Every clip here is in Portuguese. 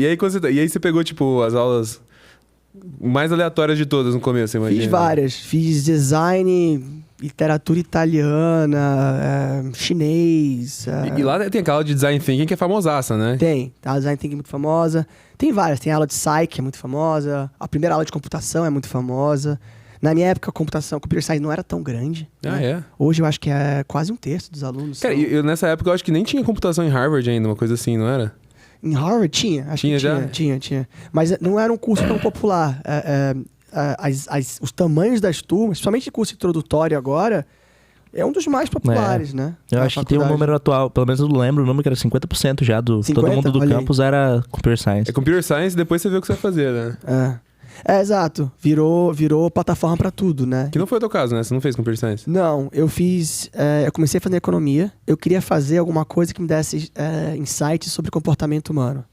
E aí, e aí você pegou, tipo, as aulas mais aleatórias de todas no começo, imagina? Fiz várias. Fiz design, literatura italiana, chinês. E lá tem aquela aula de Design Thinking que é famosaça, né? Tem. A Design Thinking é muito famosa. Tem várias. Tem a aula de Psy, que é muito famosa. A primeira aula de computação é muito famosa. Na minha época, a Computer Science não era tão grande. Ah, né? é? Hoje eu acho que é quase um terço dos alunos. Cara, nessa época eu acho que nem tinha computação em Harvard ainda, uma coisa assim, não era? Em Harvard tinha, acho que já? Tinha. Mas não era um curso tão popular. Os tamanhos das turmas, principalmente curso introdutório agora, é um dos mais populares, né? Eu acho que tem um número atual, pelo menos eu lembro o número que era 50% já do 50? todo mundo do Olha aí. campus era Computer Science. É Computer Science e depois você vê o que você vai fazer, né? Exato. Virou plataforma pra tudo, né? Que não foi o teu caso, né? Você não fez Computer Science? Não, eu fiz... eu comecei a fazer economia. Eu queria fazer alguma coisa que me desse insights sobre comportamento humano.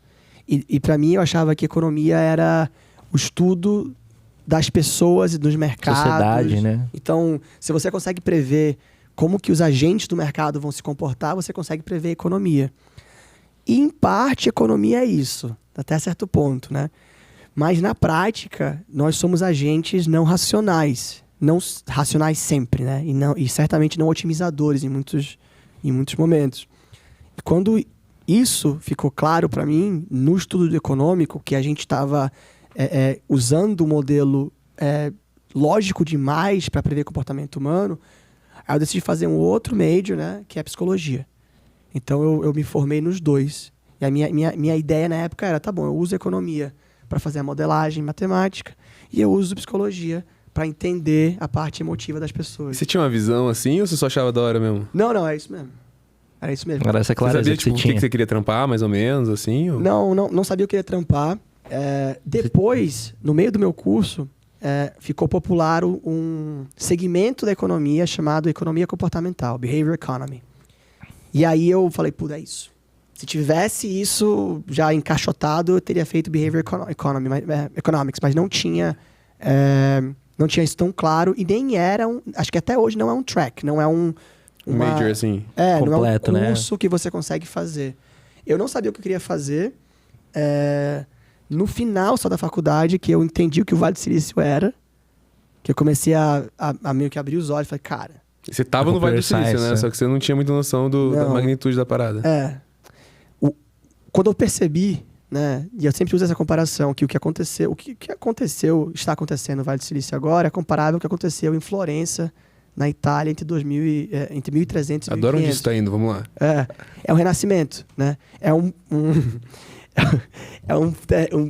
E para mim, eu achava que economia era o estudo das pessoas e dos mercados. Sociedade, né? Então, se você consegue prever como que os agentes do mercado vão se comportar, você consegue prever a economia. E, em parte, economia é isso. Até certo ponto, né? Mas, na prática, nós somos agentes não racionais. Não racionais sempre, né? E certamente não otimizadores em muitos momentos. E quando isso ficou claro para mim, no estudo econômico, que a gente estava usando o modelo lógico demais para prever comportamento humano, aí eu decidi fazer um outro major, né? Que é psicologia. Então, eu me formei nos dois. E a minha ideia na época era, tá bom, eu uso economia para fazer a modelagem matemática e eu uso psicologia para entender a parte emotiva das pessoas. Você tinha uma visão assim ou você só achava da hora mesmo? Não, é isso mesmo. Era isso mesmo. Agora essa é clara, você sabia, tipo, que o que você queria trampar, mais ou menos, assim? Ou... Não sabia o que eu queria trampar. Depois, no meio do meu curso, ficou popular um segmento da economia chamado economia comportamental, Behavior Economy. E aí eu falei, é isso. Se tivesse isso já encaixotado, eu teria feito Behavior Economics, mas não tinha isso tão claro e nem era acho que até hoje não é um track, não é um major, assim. completo, não é um curso, né, que você consegue fazer. Eu não sabia o que eu queria fazer. No final só da faculdade, que eu entendi o que o Vale do Silício era, que eu comecei a meio que abrir os olhos, falei, cara... Você tava no Vale do Silício, né? Só que você não tinha muita noção da magnitude da parada. Quando eu percebi, né, e eu sempre uso essa comparação, que o que aconteceu, está acontecendo no Vale do Silício agora, é comparável ao que aconteceu em Florença, na Itália, entre 1300 e 1500. Adoro onde isso tá indo, vamos lá. É um renascimento, né? É um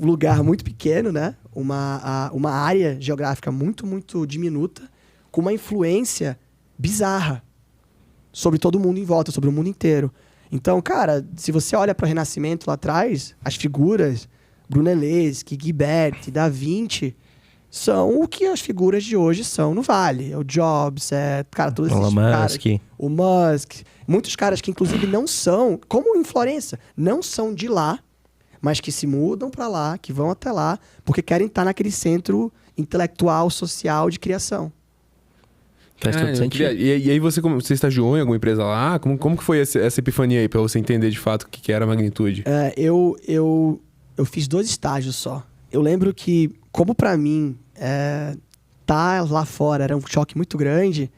lugar muito pequeno, né? Uma área geográfica muito, muito diminuta, com uma influência bizarra sobre todo mundo em volta, sobre o mundo inteiro. Então, cara, se você olha para o Renascimento lá atrás, as figuras Brunelleschi, Guibert, Da Vinci, são o que as figuras de hoje são no Vale. O Jobs, todos esses caras. O Musk. Muitos caras que, inclusive, não são, como em Florença, não são de lá, mas que se mudam para lá, que vão até lá, porque querem estar naquele centro intelectual, social de criação. Faz todo sentido. E aí você estagiou em alguma empresa lá? Como que foi essa epifania aí, pra você entender de fato o que era a magnitude? Eu fiz 2 estágios só. Eu lembro que, como pra mim, tá lá fora era um choque muito grande,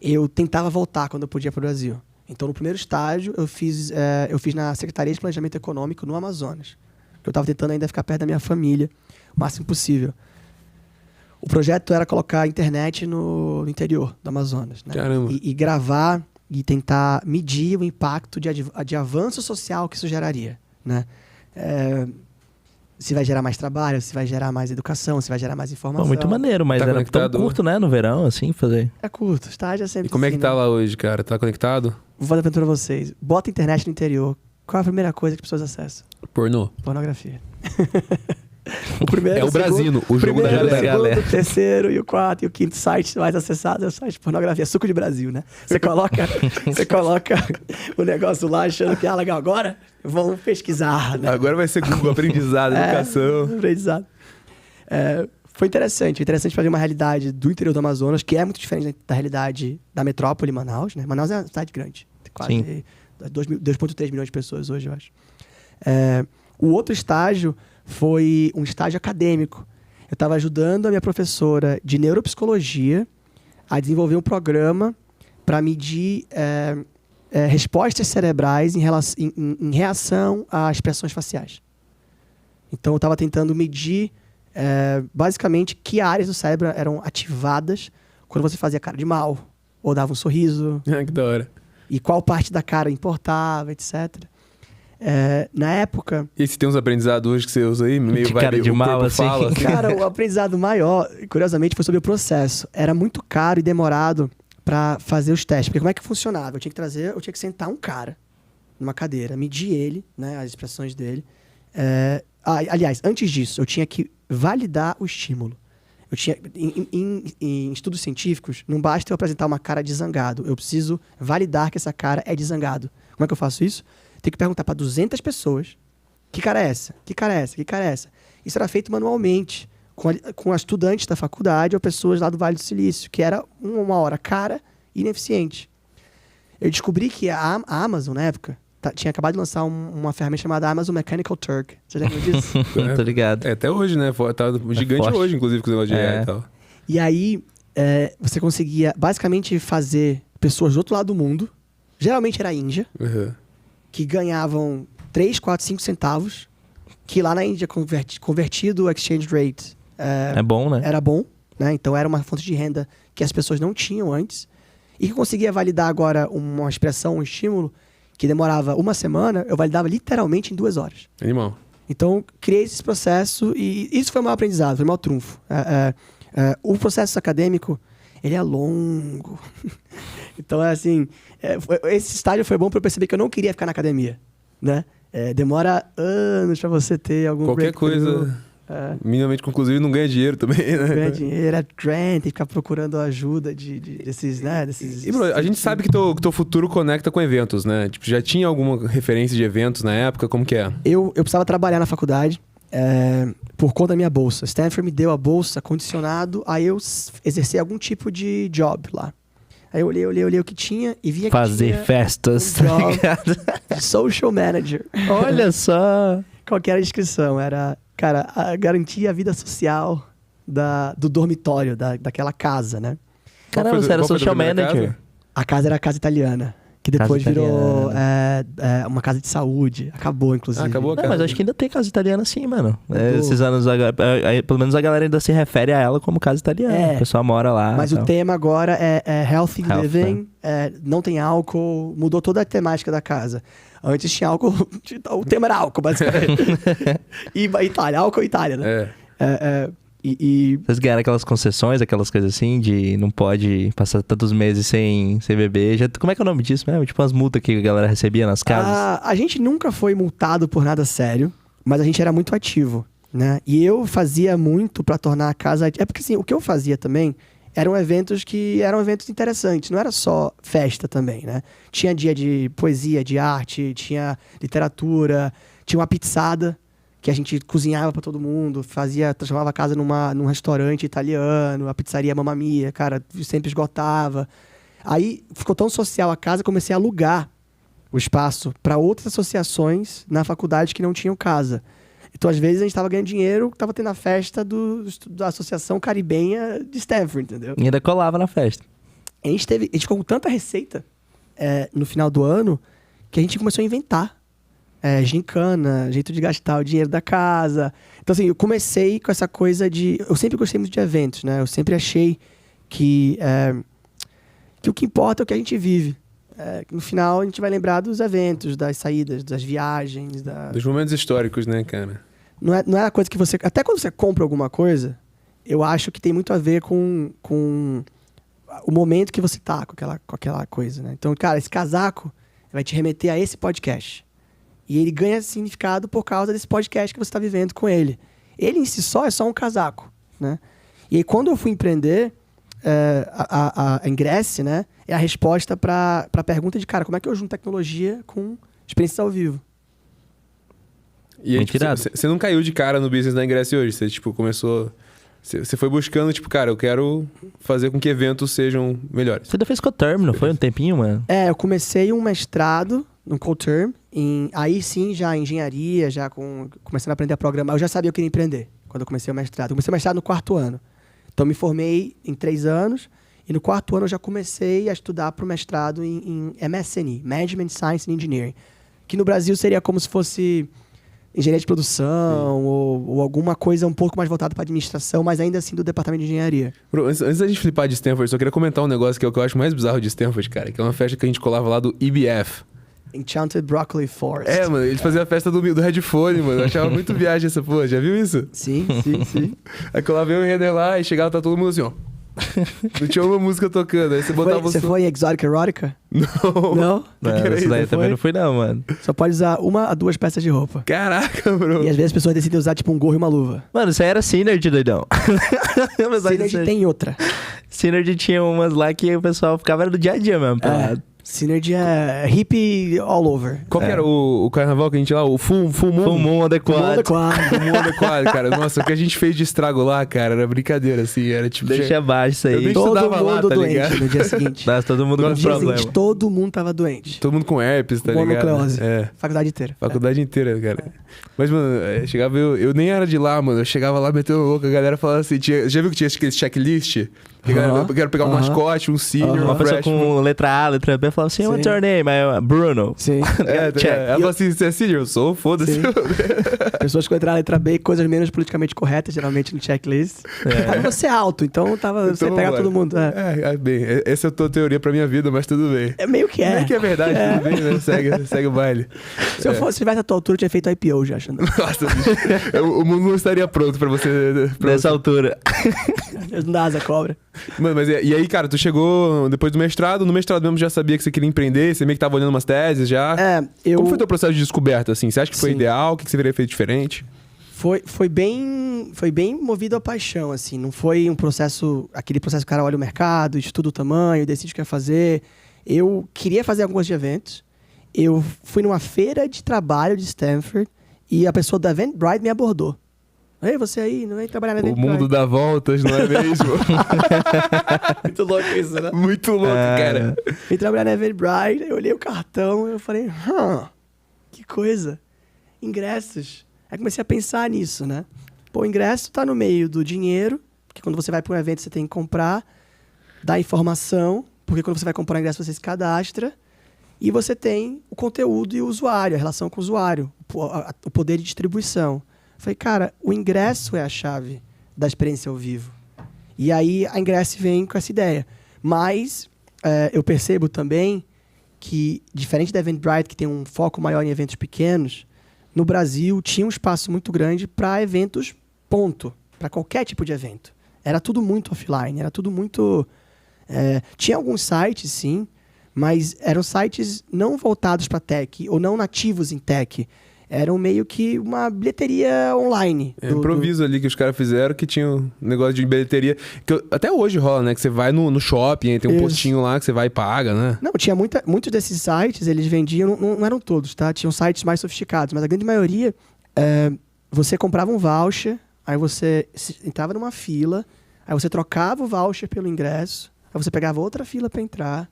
eu tentava voltar quando eu podia pro Brasil. Então, no primeiro estágio, eu fiz na Secretaria de Planejamento Econômico no Amazonas. Eu tava tentando ainda ficar perto da minha família, o máximo possível. O projeto era colocar a internet no interior do Amazonas, né? Caramba. E gravar e tentar medir o impacto de avanço social que isso geraria, né? Se vai gerar mais trabalho, se vai gerar mais educação, se vai gerar mais informação. Muito maneiro, mas era tão curto, né? No verão, assim, fazer. É curto, estágio é sempre. E como é que tá lá hoje, cara? Tá conectado? Vou fazer pra vocês. Bota a internet no interior. Qual é a primeira coisa que as pessoas acessam? Pornô. Pornografia. O primeiro, o Brasino, o jogo da galera. O terceiro, e o quarto, e o quinto site mais acessado é o site de pornografia. Suco de Brasil, né? Você coloca o negócio lá achando que, legal, agora vamos pesquisar, né? Agora vai ser Google, aprendizado, educação. Aprendizado. Foi interessante fazer uma realidade do interior do Amazonas, que é muito diferente da realidade da metrópole Manaus, né? Manaus é uma cidade grande. Tem quase 2,3 milhões de pessoas hoje, eu acho. O outro estágio foi um estágio acadêmico. Eu estava ajudando a minha professora de neuropsicologia a desenvolver um programa para medir respostas cerebrais em reação a expressões faciais. Então, eu estava tentando medir, basicamente, que áreas do cérebro eram ativadas quando você fazia cara de mal, ou dava um sorriso, Que da hora. e qual parte da cara importava, etc. Na época... E se tem uns aprendizados hoje que você usa aí? Meio De cara de o mal, corpo assim. fala, Cara, o aprendizado maior, curiosamente, foi sobre o processo. Era muito caro e demorado para fazer os testes. Porque como é que funcionava? Eu tinha que sentar um cara numa cadeira, medir ele, né, as expressões dele. Aliás, antes disso, eu tinha que validar o estímulo. Eu tinha, em estudos científicos, não basta eu apresentar uma cara de zangado. Eu preciso validar que essa cara é de zangado. Como é que eu faço isso? Tenho que perguntar para 200 pessoas: que cara é essa? Que cara é essa? Que cara é essa? Isso era feito manualmente, com estudantes da faculdade ou pessoas lá do Vale do Silício, que era uma hora cara e ineficiente. Eu descobri que a Amazon, na época, tinha acabado de lançar uma ferramenta chamada Amazon Mechanical Turk. Você já viu disso? Tô ligado. Até hoje, né? Tá gigante forte. hoje, inclusive, com o negócio de AI e tal. E aí, você conseguia basicamente fazer pessoas do outro lado do mundo, geralmente era Índia, Uhum. que ganhavam 3, 4, 5 centavos, que lá na Índia, convertido o exchange rate, É bom, né? era bom, né? Então era uma fonte de renda que as pessoas não tinham antes, e que conseguia validar agora uma expressão, um estímulo, que demorava uma semana, eu validava literalmente em 2 horas. Animal. Então, criei esse processo e isso foi o meu aprendizado, foi o meu trunfo. O processo acadêmico, ele é longo. Então, assim, esse estágio foi bom para eu perceber que eu não queria ficar na academia, né? Demora anos para você ter algum Qualquer breakthrough. coisa minimamente conclusiva não ganha dinheiro também, né? Ganhar dinheiro, grant, e ficar procurando ajuda desses, né? Desses, E, bro, a gente sabe que teu futuro conecta com eventos, né? Tipo, já tinha alguma referência de eventos na época? Como que é? Eu precisava trabalhar na faculdade por conta da minha bolsa. Stanford me deu a bolsa condicionado a eu exercer algum tipo de job lá. Aí eu olhei o que tinha e via que Fazer tinha festas, um tá job ligado? de social manager. Olha só. Qual que era a descrição? Era, cara, garantir a vida social do dormitório, daquela casa, né? Caramba, você era social manager. A casa era a casa italiana. Que depois Casa virou uma casa de saúde. Acabou, inclusive. Acabou a Não, casa. mas acho que ainda tem casa italiana sim, mano. Mudou. Esses anos, pelo menos a galera ainda se refere a ela como casa italiana. O pessoal mora lá. Mas tal. o tema agora é healthy Health, living, não tem álcool, mudou toda a temática da casa. Antes tinha álcool, o tema era álcool, basicamente. E Itália, álcool e Itália, né? Vocês ganharam aquelas concessões, aquelas coisas assim, de não pode passar tantos meses sem beber. Como é que é o nome disso mesmo? Tipo umas multas que a galera recebia nas casas. A gente nunca foi multado por nada sério, mas a gente era muito ativo, né? E eu fazia muito pra tornar a casa... É porque assim, o que eu fazia também eram eventos interessantes. Não era só festa também, né? Tinha dia de poesia, de arte, tinha literatura, tinha uma pizzada que a gente cozinhava pra todo mundo, transformava a casa num restaurante italiano, a pizzaria Mamma Mia, cara, sempre esgotava. Aí ficou tão social a casa, comecei a alugar o espaço para outras associações na faculdade que não tinham casa. Então, às vezes, a gente tava ganhando dinheiro, tava tendo a festa da Associação Caribenha de Stanford, entendeu? E ainda colava na festa. A gente ficou com tanta receita no final do ano que a gente começou a inventar. Gincana, jeito de gastar o dinheiro da casa. Então, assim, eu comecei com essa coisa de... Eu sempre gostei muito de eventos, né? Eu sempre achei que o que importa é o que a gente vive. No final, a gente vai lembrar dos eventos, das saídas, das viagens, Dos momentos históricos, né, cara? Não é a coisa que você... Até quando você compra alguma coisa, eu acho que tem muito a ver com o momento que você tá com aquela coisa, né? Então, cara, esse casaco vai te remeter a esse podcast. E ele ganha significado por causa desse podcast que você está vivendo com ele. Ele em si só é só um casaco, né? E aí, quando eu fui empreender, a Ingresse, né, é a resposta para a pergunta de, cara, como é que eu junto tecnologia com experiências ao vivo? E aí, tipo, você não caiu de cara no business da Ingresse hoje? Você, tipo, começou... Você foi buscando, tipo, cara, eu quero fazer com que eventos sejam melhores. Você ainda fez Coterm, não foi? Um tempinho, mano? Eu comecei um mestrado num cold term. Aí sim, já engenharia, começando a aprender a programar. Eu já sabia que eu queria empreender quando eu comecei o mestrado. Eu comecei o mestrado no 4º ano. Então, me formei em 3 anos. E no 4º ano eu já comecei a estudar para o mestrado em MSNE, Management Science and Engineering. Que no Brasil seria como se fosse engenharia de produção ou alguma coisa um pouco mais voltada para administração, mas ainda assim do departamento de engenharia. Bro, antes da gente flipar de Stanford, só queria comentar um negócio que é o que eu acho mais bizarro de Stanford, cara. Que é uma festa que a gente colava lá do EBF. Enchanted Broccoli Forest. Mano, eles faziam a festa do headphone, mano. Eu achava muito viagem essa porra. Já viu isso? Sim. Aí colava eu e o Renner lá e chegava, tá todo mundo assim, ó. Não tinha uma música tocando. Aí você botava Você foi em Exotic Erotica? Não? Isso daí também não fui não, mano. Só pode usar 1 a 2 peças de roupa. Caraca, bro. E às vezes as pessoas decidem usar tipo um gorro e uma luva. Mano, isso aí era Synergy, doidão. Synergy tem outra. Synergy tinha umas lá que o pessoal ficava no dia a dia mesmo. Synergy é hippie all over. Qual que era o carnaval que a gente ia lá? O Full Moon adequado. Full Moon adequado, cara. Nossa, o que a gente fez de estrago lá, cara, era brincadeira, assim. Era tipo... Deixa abaixo isso aí. Todo mundo lá, tá doente ligado? no dia seguinte. Nossa, todo mundo com problema. Seguinte, todo mundo tava doente. Todo mundo com herpes, tá ligado? Mononucleose. Faculdade inteira. Faculdade inteira, cara. Mas, mano, chegava eu nem era de lá, mano. Eu chegava lá metendo louco, a galera falava assim... Já viu que tinha aquele checklist? Eu quero pegar um mascote, um senior, uma pessoa freshman. com letra A, letra B, falava assim, what's your name? Bruno. Sim. Check. Ela falou assim, você é senior? Eu sou, foda-se. Pessoas com letra B, coisas menos politicamente corretas, geralmente no checklist. Aí você é alto, então você pega todo mundo. Bem, essa é a tua teoria pra minha vida, mas tudo bem. É meio que é. Meio que é verdade, tudo bem, né? Segue o baile. Se eu tivesse a tua altura, eu tinha feito IPO já, achando. Nossa, bicho, o mundo não estaria pronto pra você... Nessa altura. Não dá asa cobra. Mano, mas e aí, cara, tu chegou depois do mestrado, no mestrado mesmo já sabia que você queria empreender, você meio que tava olhando umas teses já. Como foi o teu processo de descoberta, assim? Você acha que foi ideal? O que você teria feito diferente? Foi bem movido a paixão, assim. Não foi um processo, aquele processo que o cara olha o mercado, estuda o tamanho, decide o que quer fazer. Eu queria fazer alguns eventos. Eu fui numa feira de trabalho de Stanford e a pessoa da Eventbrite me abordou. Ei, você aí, não vem trabalhar na Eventbrite. O mundo dá voltas, não é mesmo? Muito louco isso, né? Muito louco, cara. Vim trabalhar na Eventbrite, eu olhei o cartão e eu falei, que coisa. Ingressos. Aí comecei a pensar nisso, né? Pô, o ingresso tá no meio do dinheiro, porque quando você vai para um evento você tem que comprar, dar informação, porque quando você vai comprar ingresso você se cadastra, e você tem o conteúdo e o usuário, a relação com o usuário, o poder de distribuição. Falei, cara, o ingresso é a chave da experiência ao vivo. E aí a Ingress vem com essa ideia. Mas eu percebo também que, diferente da Eventbrite, que tem um foco maior em eventos pequenos, no Brasil tinha um espaço muito grande para eventos, ponto. Para qualquer tipo de evento. Era tudo muito offline, era tudo muito... tinha alguns sites, sim, mas eram sites não voltados para tech, ou não nativos em tech. Eram meio que uma bilheteria online. Improviso ali que os caras fizeram, que tinha um negócio de bilheteria. Que até hoje rola, né? Que você vai no shopping, tem um postinho lá que você vai e paga, né? Não, tinha muitos desses sites, eles vendiam, não eram todos, tá? Tinham sites mais sofisticados, mas a grande maioria, você comprava um voucher, aí você entrava numa fila, aí você trocava o voucher pelo ingresso, aí você pegava outra fila para entrar.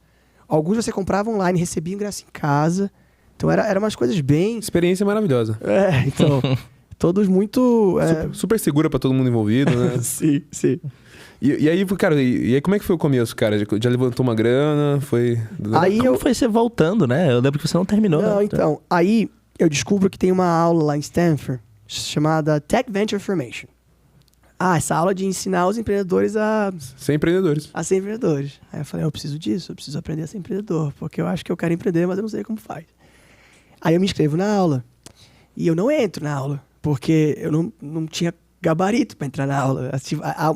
Alguns você comprava online, recebia o ingresso em casa. Então, eram umas coisas bem... Experiência maravilhosa. Então, todos muito... Super segura pra todo mundo envolvido, né? Sim. E aí, cara, e aí como é que foi o começo, cara? Já levantou uma grana? Foi... Como foi você voltando, né? Eu lembro que você não terminou. Não, né? então, aí eu descubro que tem uma aula lá em Stanford chamada Tech Venture Formation. Essa aula de ensinar os empreendedores a ser empreendedores. A ser empreendedores. Aí eu falei, eu preciso disso, eu preciso aprender a ser empreendedor, porque eu acho que eu quero empreender, mas eu não sei como faz. Aí eu me inscrevo na aula. E eu não entro na aula, porque eu não tinha gabarito para entrar na aula.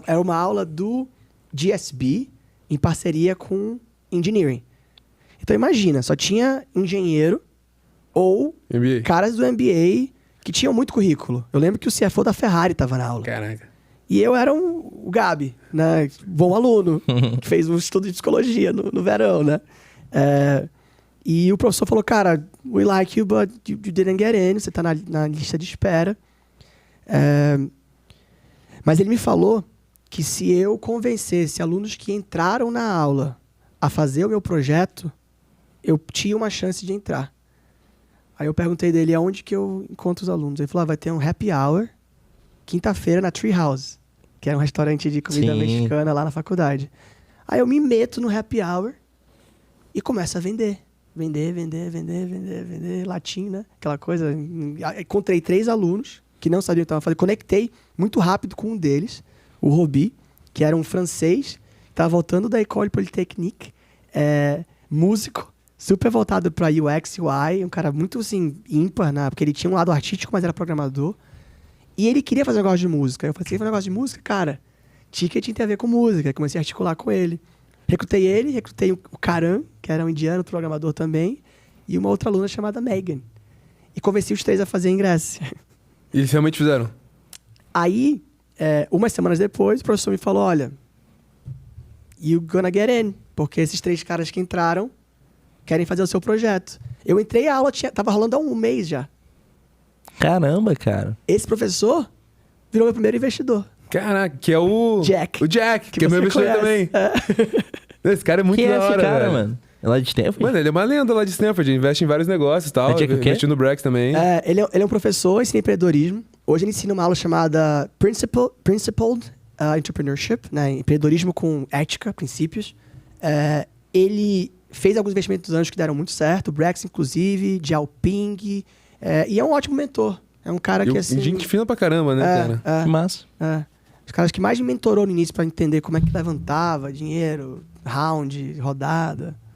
Era uma aula do GSB em parceria com Engineering. Então imagina, só tinha engenheiro ou MBA. Caras do MBA que tinham muito currículo. Eu lembro que o CFO da Ferrari estava na aula. Caraca. E eu era o Gabi, né? Bom aluno, que fez um estudo de psicologia no verão, né? E o professor falou, cara, we like you, but you didn't get in. Você tá na lista de espera. Mas ele me falou que se eu convencesse alunos que entraram na aula a fazer o meu projeto, eu tinha uma chance de entrar. Aí eu perguntei dele aonde que eu encontro os alunos. Ele falou, vai ter um happy hour quinta-feira na Tree House, que era um restaurante de comida mexicana lá na faculdade. Aí eu me meto no happy hour e começo a vender. Vender, latim, né? Aquela coisa. Encontrei 3 alunos que não sabiam o que estavam fazendo. Conectei muito rápido com um deles, o Robi, que era um francês, que estava voltando da École Polytechnique, músico, super voltado para UX, UI, um cara muito, assim, ímpar, né? Porque ele tinha um lado artístico, mas era programador. E ele queria fazer um negócio de música. Eu falei, você quer fazer um negócio de música? Cara, ticketing tem a ver com música. Comecei a articular com ele. Recrutei ele, recrutei o Karan, que era um indiano programador também, e uma outra aluna chamada Megan. E convenci os 3 a fazer ingresso. E eles realmente fizeram? Aí, umas semanas depois, o professor me falou, olha, you gonna get in, porque esses 3 caras que entraram querem fazer o seu projeto. Eu entrei, a aula tava rolando há um mês já. Caramba, cara. Esse professor virou meu primeiro investidor. Caraca, que é o... Jack. O Jack, que é meu investidor também. Esse cara é muito da hora, esse cara, velho. mano? É lá de Stanford? Mano, ele é uma lenda lá de Stanford, investe em vários negócios e tal. Investiu no Brex também. Ele é um professor, ensina empreendedorismo. Hoje ele ensina uma aula chamada Principled Entrepreneurship, né? Empreendedorismo com ética, princípios. Ele fez alguns investimentos anjos que deram muito certo, o Brex, inclusive, Jiaoping, e é um ótimo mentor. É um cara que, assim... Gente fina pra caramba, né, cara? Que massa. Os caras que mais me mentorou no início pra entender como é que levantava dinheiro, round, rodada.